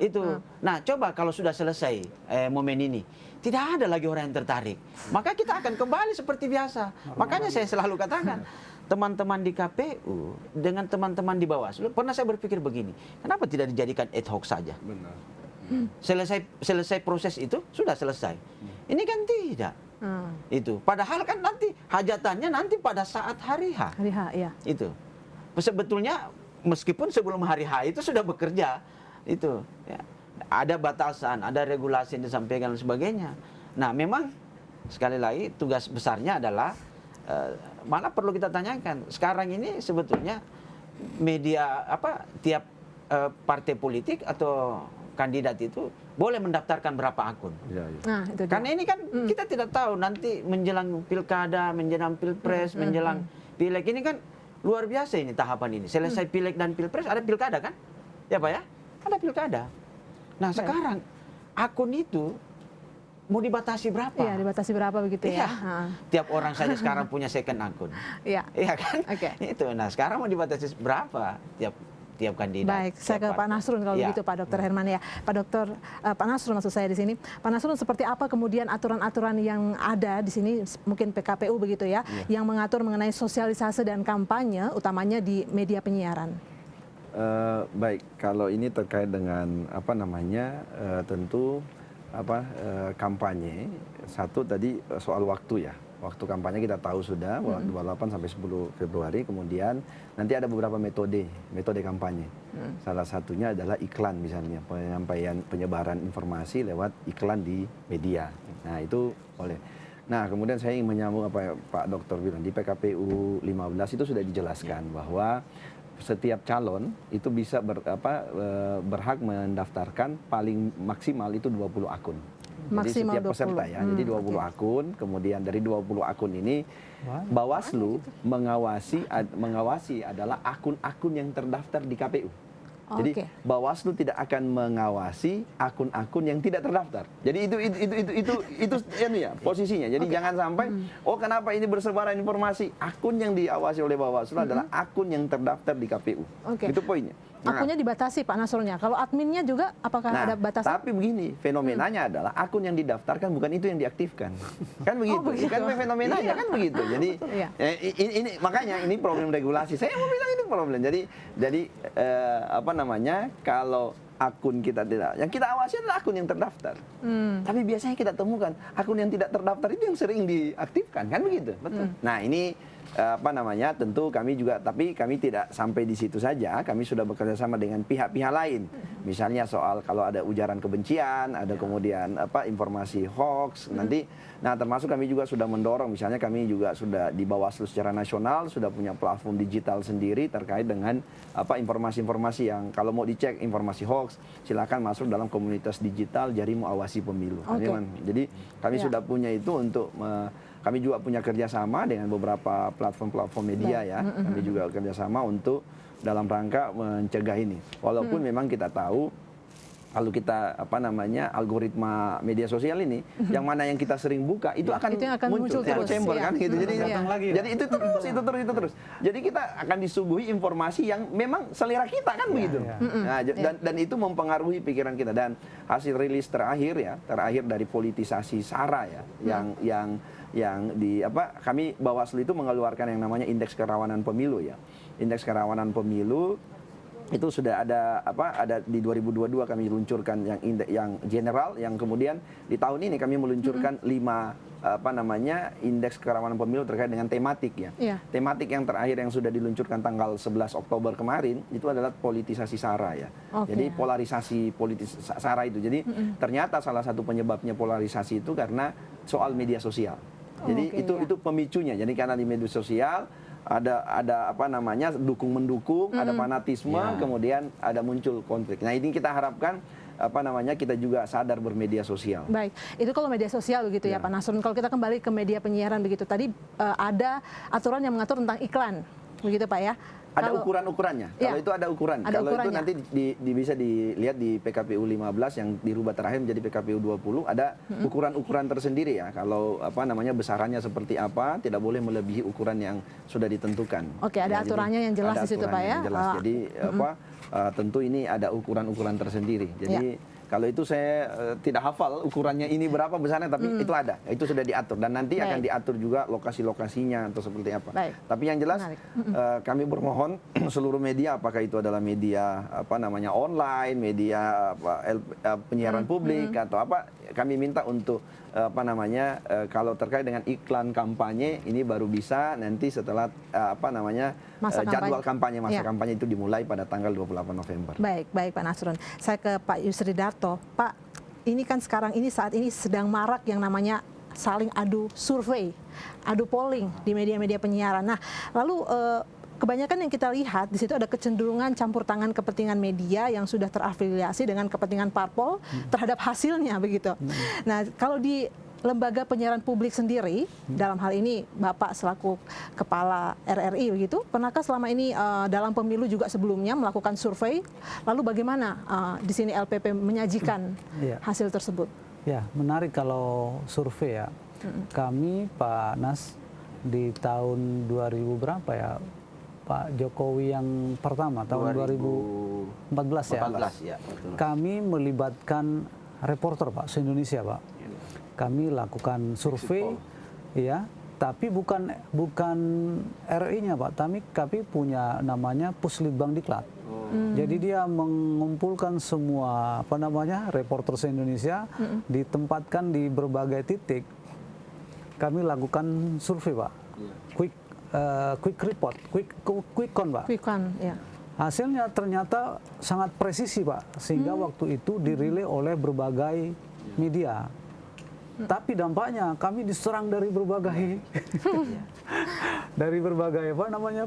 Itu. Nah, coba kalau sudah selesai momen ini, tidak ada lagi orang yang tertarik. Maka kita akan kembali seperti biasa. Makanya saya selalu katakan, teman-teman di KPU dengan teman-teman di Bawaslu, pernah saya berpikir begini, kenapa tidak dijadikan ad hoc saja? Benar. Selesai proses itu sudah selesai. Ini kan tidak. Itu. Padahal kan nanti hajatannya nanti pada saat hari H. Hari H, ya. Itu. Sebetulnya meskipun sebelum hari H itu sudah bekerja, itu ya, ada batasan, ada regulasi yang disampaikan dan sebagainya. Nah, memang sekali lagi tugas besarnya adalah malah perlu kita tanyakan. Sekarang ini sebetulnya media tiap partai politik atau kandidat itu boleh mendaftarkan berapa akun. Nah, itu dia. Karena ini kan kita tidak tahu nanti menjelang pilkada, menjelang pilpres, menjelang pileg, ini kan luar biasa ini tahapan ini. Selesai pileg dan pilpres ada pilkada kan? Ya Pak ya? Ada pilkada. Nah, sekarang akun itu mau dibatasi berapa? Iya, dibatasi berapa begitu ya? Tiap orang saja sekarang punya second akun. Iya. Iya kan? Oke. Itu. Nah, sekarang mau dibatasi berapa tiap kandidat? Baik, saya ke Pak Nasrun kalau begitu, Pak Dr. Herman ya. Pak Nasrun maksud saya di sini. Pak Nasrun, seperti apa kemudian aturan-aturan yang ada di sini, mungkin PKPU begitu ya, yang mengatur mengenai sosialisasi dan kampanye, utamanya di media penyiaran? Baik, kalau ini terkait dengan tentu kampanye. Satu tadi soal waktu ya. Waktu kampanye kita tahu sudah 28 sampai 10 Februari. Kemudian nanti ada beberapa metode kampanye. Salah satunya adalah iklan misalnya, penyebaran informasi lewat iklan di media. Nah, itu boleh. Nah, kemudian saya ingin menyambung apa yang Pak Dokter bilang, di PKPU 15 itu sudah dijelaskan bahwa setiap calon itu bisa berhak mendaftarkan paling maksimal itu 20 akun. Jadi Maksimal setiap peserta 20. ya, jadi 20 akun, kemudian dari 20 akun ini Bawaslu mengawasi adalah akun-akun yang terdaftar di KPU. Jadi Bawaslu tidak akan mengawasi akun-akun yang tidak terdaftar. Jadi itu ya posisinya. Jadi jangan sampai kenapa ini bersebaran informasi, akun yang diawasi oleh Bawaslu adalah akun yang terdaftar di KPU. Itu poinnya. Akunnya dibatasi Pak Nasrulnya. Kalau adminnya juga apakah ada batasan? Tapi begini, fenomenanya adalah akun yang didaftarkan bukan itu yang diaktifkan. Kan begitu. Kan fenomenanya kan begitu. Jadi ini makanya ini problem regulasi. Saya mau bilang ini problem. Jadi kalau akun kita tidak, yang kita awasi adalah akun yang terdaftar. Tapi biasanya kita temukan akun yang tidak terdaftar itu yang sering diaktifkan, kan begitu. Betul. Nah, ini tentu kami juga, tapi kami tidak sampai di situ saja. Kami sudah bekerja sama dengan pihak-pihak lain. Misalnya soal kalau ada ujaran kebencian, ada kemudian informasi hoax nanti. Nah, termasuk kami juga sudah mendorong, misalnya kami juga sudah di Bawaslu secara nasional sudah punya platform digital sendiri terkait dengan informasi-informasi yang kalau mau dicek informasi hoax, silakan masuk dalam komunitas digital Jarimu Awasi Pemilu. Jadi kami sudah punya itu untuk kami juga punya kerjasama dengan beberapa platform-platform media ya. Kami juga kerjasama untuk dalam rangka mencegah ini. Walaupun memang kita tahu kalau kita algoritma media sosial ini, yang mana yang kita sering buka itu akan muncul terus chamber kan gitu. Jadi itu terus. Jadi kita akan disuguhi informasi yang memang selera kita kan begitu. Nah, dan itu mempengaruhi pikiran kita. Dan hasil rilis terakhir dari politisasi SARA ya, yang kami Bawaslu itu mengeluarkan yang namanya indeks kerawanan pemilu ya. Indeks kerawanan pemilu itu sudah ada di 2022 kami luncurkan yang general, yang kemudian di tahun ini kami meluncurkan 5 indeks kerawanan pemilu terkait dengan tematik ya. Tematik yang terakhir yang sudah diluncurkan tanggal 11 Oktober kemarin itu adalah politisasi SARA ya. Jadi polarisasi politis SARA itu. Jadi ternyata salah satu penyebabnya polarisasi itu karena soal media sosial. Jadi itu pemicunya. Jadi karena di media sosial ada dukung mendukung, ada fanatisme, kemudian ada muncul konflik. Nah, ini kita harapkan kita juga sadar bermedia sosial. Baik, itu kalau media sosial begitu ya Pak Nasrun. Kalau kita kembali ke media penyiaran begitu, tadi ada aturan yang mengatur tentang iklan, begitu Pak ya? Ada ukuran-ukurannya. Kalau itu ada ukuran. Kalau itu nanti bisa dilihat di PKPU 15 yang dirubah terakhir menjadi PKPU 20, ada ukuran-ukuran tersendiri ya. Kalau besarannya seperti apa, tidak boleh melebihi ukuran yang sudah ditentukan. Oke, ada aturannya yang jelas di situ Pak ya. Jadi tentu ini ada ukuran-ukuran tersendiri. Jadi kalau itu saya tidak hafal ukurannya ini berapa besarnya, tapi itu ada, itu sudah diatur dan nanti akan diatur juga lokasi-lokasinya atau seperti apa. Tapi yang jelas kami bermohon seluruh media, apakah itu adalah media online, media penyiaran publik atau apa, kami minta untuk kalau terkait dengan iklan kampanye ini baru bisa nanti setelah jadwal kampanye, masa kampanye itu dimulai pada tanggal 28 November. Baik Pak Nasrun. Saya ke Pak Yusri Darto. Pak, ini kan saat ini sedang marak yang namanya saling adu survei, adu polling di media-media penyiaran. Nah, lalu kebanyakan yang kita lihat di situ ada kecenderungan campur tangan kepentingan media yang sudah terafiliasi dengan kepentingan parpol terhadap hasilnya begitu. Nah, kalau di lembaga penyiaran publik sendiri, dalam hal ini Bapak selaku Kepala RRI begitu, pernahkah selama ini dalam pemilu juga sebelumnya melakukan survei? Lalu bagaimana di sini LPP menyajikan hasil tersebut? Ya, menarik kalau survei ya. Kami Pak Nas di tahun 2000 berapa ya? Pak Jokowi yang pertama tahun 2014 ya. 14 ya. Betul. Kami melibatkan reporter Pak se-Indonesia Pak. Kami lakukan survei ya, tapi bukan RI-nya Pak, kami punya namanya Puslitbangdiklat. Jadi dia mengumpulkan semua reporter se-Indonesia, ditempatkan di berbagai titik. Kami lakukan survei Pak. Quick report, quick count Pak. Quick count, ya. Hasilnya ternyata sangat presisi Pak, sehingga waktu itu dirilai oleh berbagai media. Tapi dampaknya kami diserang dari berbagai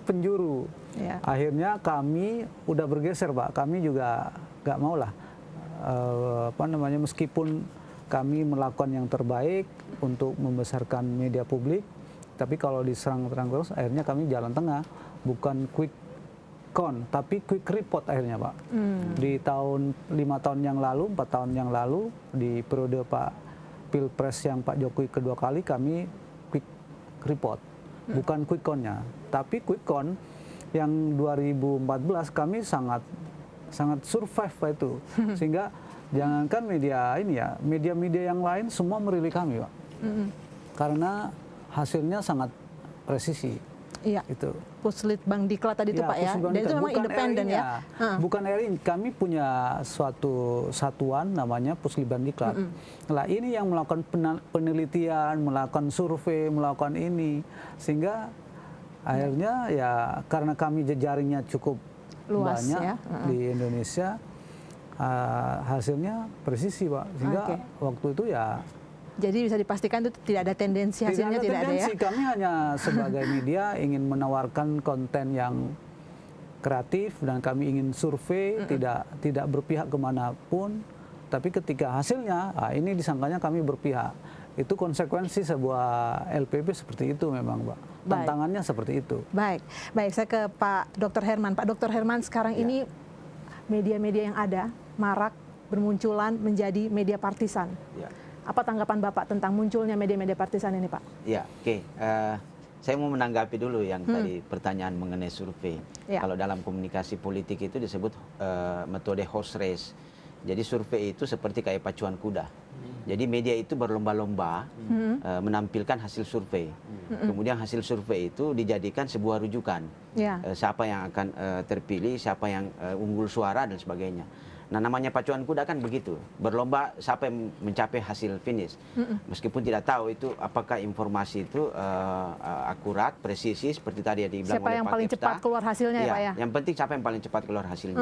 penjuru. Akhirnya kami udah bergeser Pak. Kami juga nggak mau lah meskipun kami melakukan yang terbaik untuk membesarkan media publik, tapi kalau diserang terus akhirnya kami jalan tengah, bukan quick count tapi quick report akhirnya Pak. Di 4 tahun yang lalu di periode Pak Pilpres yang Pak Jokowi kedua kali, kami quick report, bukan quick count-nya. Tapi quick count yang 2014 kami sangat survive Pak itu. Sehingga jangankan media ini ya, media-media yang lain semua merilis kami Pak. Karena hasilnya sangat presisi. Iya. Itu. Puslitbangdiklat tadi itu Pak ya. Dan itu memang independen ya. Bukan RI, kami punya suatu satuan namanya Puslitbangdiklat. Nah, ini yang melakukan penelitian, melakukan survei, melakukan ini, sehingga Akhirnya ya karena kami jejaringnya cukup Luas, banyak ya. di Indonesia, hasilnya presisi, Pak. Sehingga Oke. waktu itu ya Jadi bisa dipastikan itu tidak ada tendensi, hasilnya tidak ada ya? tendensi. Kami hanya sebagai media ingin menawarkan konten yang kreatif dan kami ingin survei, tidak berpihak kemanapun. Tapi ketika hasilnya, ini disangkanya kami berpihak. Itu konsekuensi sebuah LPP seperti itu memang, Pak. Baik. Tantangannya seperti itu. Baik, baik. Saya ke Pak Dr. Herman. Pak Dr. Herman, sekarang ini media-media yang ada marak bermunculan menjadi media partisan. Ya. Apa tanggapan Bapak tentang munculnya media-media partisan ini, Pak? Ya, oke. Saya mau menanggapi dulu yang tadi pertanyaan mengenai survei. Ya. Kalau dalam komunikasi politik itu disebut metode horse race. Jadi survei itu seperti kayak pacuan kuda. Jadi media itu berlomba-lomba menampilkan hasil survei. Kemudian hasil survei itu dijadikan sebuah rujukan. Ya. Siapa yang akan terpilih, siapa yang unggul suara dan sebagainya. Nah, namanya pacuan kuda kan begitu, berlomba sampai mencapai hasil finish. Meskipun tidak tahu itu apakah informasi itu akurat, presisi seperti tadi yang dibilang Siapa oleh yang Pak paling Kepta. cepat keluar hasilnya ya, Pak ya? Yang penting siapa yang paling cepat keluar hasilnya.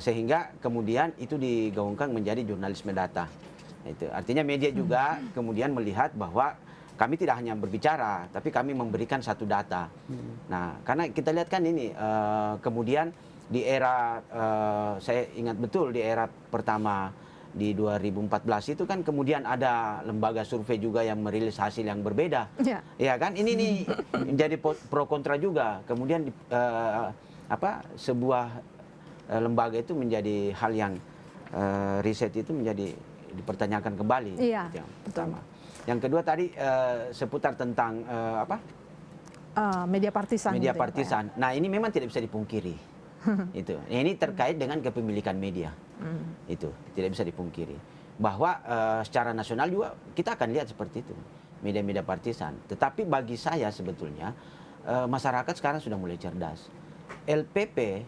Sehingga kemudian itu digaungkan menjadi jurnalisme data. Itu artinya media juga kemudian melihat bahwa kami tidak hanya berbicara, tapi kami memberikan satu data. Nah, karena kita lihat kan ini kemudian di era saya ingat betul di era pertama di 2014 itu kan kemudian ada lembaga survei juga yang merilis hasil yang berbeda. Ya kan ini nih menjadi pro kontra juga. Kemudian sebuah lembaga itu menjadi hal yang riset itu menjadi dipertanyakan kembali. Iya, Yang pertama. Yang kedua tadi seputar tentang media partisan. media gitu ya, Pak ya? partisan. Nah, ini memang tidak bisa dipungkiri. Itu. Ini terkait dengan kepemilikan media. Itu tidak bisa dipungkiri. Bahwa secara nasional juga kita akan lihat seperti itu. Media-media partisan. Tetapi bagi saya sebetulnya masyarakat sekarang sudah mulai cerdas. LPP,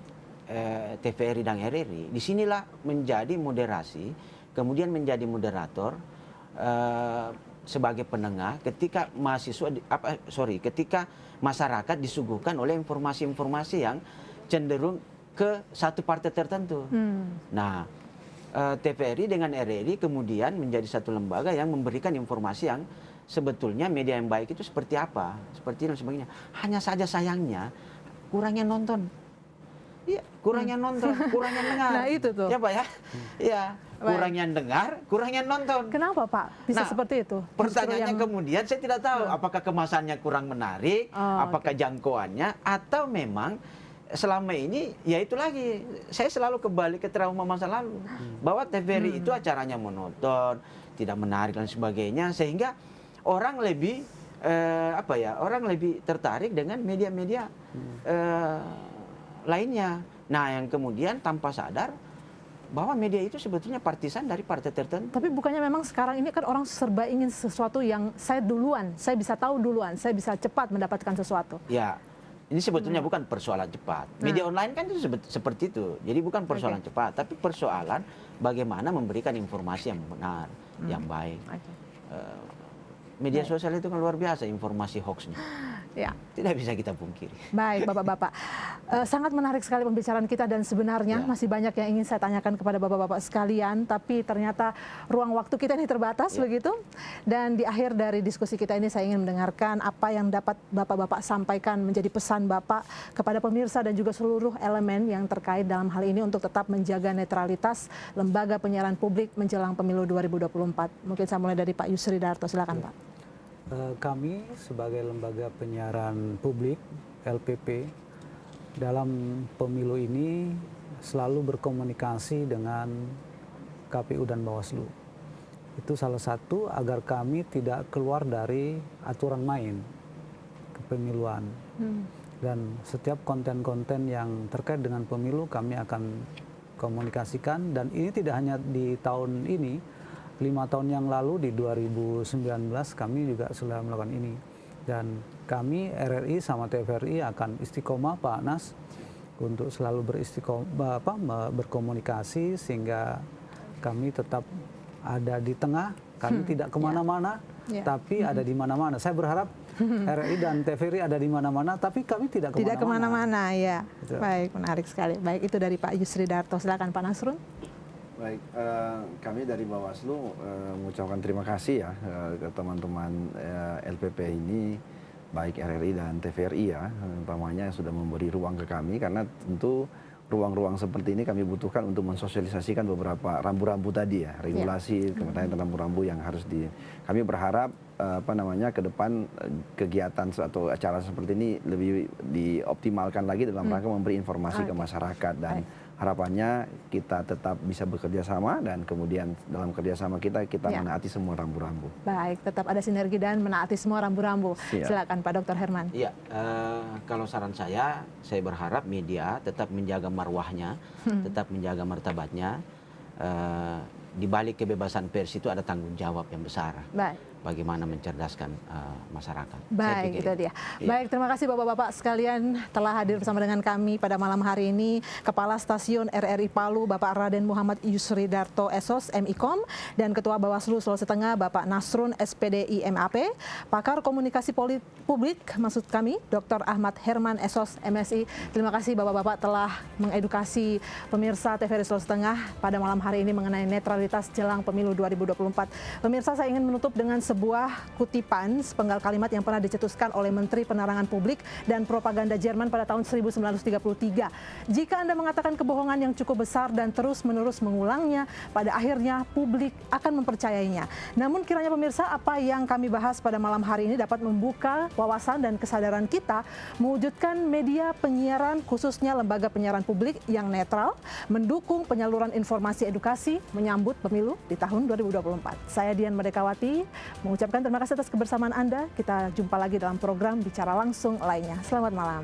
TVRI dan RRI, disinilah menjadi moderasi, kemudian menjadi moderator sebagai penengah ketika ketika masyarakat disuguhkan oleh informasi-informasi yang cenderung ke satu partai tertentu. Nah, TVRI dengan RRI kemudian menjadi satu lembaga yang memberikan informasi yang sebetulnya media yang baik itu seperti apa, seperti dan sebagainya. Hanya saja sayangnya kurangnya nonton. Iya, kurangnya nonton, kurangnya dengar. Nah, itu tuh. Ya, Pak ya. Iya, kurangnya dengar, kurangnya nonton. Kenapa, Pak? Bisa seperti itu? Pertanyaannya kemudian saya tidak tahu apakah kemasannya kurang menarik, apakah jangkauannya, atau memang selama ini ya itu lagi saya selalu kembali ke trauma masa lalu bahwa TVRI itu acaranya monoton, tidak menarik dan sebagainya, sehingga orang lebih orang lebih tertarik dengan media-media lainnya. Nah, yang kemudian tanpa sadar bahwa media itu sebetulnya partisan dari partai tertentu. Tapi bukannya memang sekarang ini kan orang serba ingin sesuatu yang saya duluan, saya bisa tahu duluan, saya bisa cepat mendapatkan sesuatu. Ya, ini sebetulnya bukan persoalan cepat. Media online kan itu seperti itu. Jadi bukan persoalan cepat, tapi persoalan bagaimana memberikan informasi yang benar, yang baik. Media sosial itu kan luar biasa informasi hoaxnya. Ya. Tidak bisa kita pungkiri. Baik, Bapak-Bapak. Sangat menarik sekali pembicaraan kita dan sebenarnya masih banyak yang ingin saya tanyakan kepada Bapak-Bapak sekalian, tapi ternyata ruang waktu kita ini terbatas begitu. Dan di akhir dari diskusi kita ini saya ingin mendengarkan apa yang dapat Bapak-Bapak sampaikan menjadi pesan Bapak kepada pemirsa dan juga seluruh elemen yang terkait dalam hal ini untuk tetap menjaga netralitas lembaga penyiaran publik menjelang pemilu 2024. Mungkin saya mulai dari Pak Yusri Darto, silakan Pak. Kami sebagai lembaga penyiaran publik LPP dalam pemilu ini selalu berkomunikasi dengan KPU dan Bawaslu. Itu salah satu agar kami tidak keluar dari aturan main kepemiluan. Dan setiap konten-konten yang terkait dengan pemilu kami akan komunikasikan, dan ini tidak hanya di tahun ini. 5 tahun yang lalu di 2019 kami juga sudah melakukan ini, dan kami RRI sama TVRI akan istiqomah Pak Anas untuk selalu berkomunikasi sehingga kami tetap ada di tengah, kami tidak kemana-mana, tapi ada di mana-mana. Saya berharap RRI dan TVRI ada di mana-mana, tapi kami tidak kemana-mana. Tidak kemana-mana, ya. Betul. Baik, menarik sekali. Baik, itu dari Pak Yusridarto. Silakan Pak Nasrun. Baik, kami dari Bawaslu mengucapkan terima kasih ya ke teman-teman LPP ini, baik RRI dan TVRI ya, umpamanya sudah memberi ruang ke kami, karena tentu ruang-ruang seperti ini kami butuhkan untuk mensosialisasikan beberapa rambu-rambu tadi ya, regulasi kementerian rambu-rambu yang harus kami berharap ke depan kegiatan atau acara seperti ini lebih dioptimalkan lagi dalam rangka memberi informasi ke masyarakat, dan harapannya kita tetap bisa bekerja sama, dan kemudian dalam kerjasama kita menaati semua rambu-rambu. Baik, tetap ada sinergi dan menaati semua rambu-rambu. Silakan Pak Dr. Herman. Iya, kalau saran saya berharap media tetap menjaga marwahnya, tetap menjaga martabatnya. Di balik kebebasan pers itu ada tanggung jawab yang besar. Baik. Bagaimana mencerdaskan masyarakat. Baik, itu dia. Iya. Baik, terima kasih Bapak-Bapak sekalian telah hadir bersama dengan kami pada malam hari ini. Kepala Stasiun RRI Palu, Bapak Raden Muhammad Yusridarto SOS MIKOM, dan Ketua Bawaslu Sulawesi Tengah, Bapak Nasrun SPDI MAP, Pakar Komunikasi Publik, maksud kami, Dr. Ahmad Herman SOS MSI. Terima kasih Bapak-Bapak telah mengedukasi pemirsa TVRI Sulawesi Tengah pada malam hari ini mengenai netralitas jelang pemilu 2024. Pemirsa, saya ingin menutup dengan sebuah kutipan sepenggal kalimat yang pernah dicetuskan oleh Menteri Penerangan Publik dan Propaganda Jerman pada tahun 1933. Jika Anda mengatakan kebohongan yang cukup besar dan terus-menerus mengulangnya, pada akhirnya publik akan mempercayainya. Namun kiranya pemirsa, apa yang kami bahas pada malam hari ini dapat membuka wawasan dan kesadaran kita mewujudkan media penyiaran, khususnya lembaga penyiaran publik yang netral, mendukung penyaluran informasi edukasi menyambut pemilu di tahun 2024. Saya Dian Merdekawati mengucapkan terima kasih atas kebersamaan Anda. Kita jumpa lagi dalam program Bicara Langsung lainnya. Selamat malam.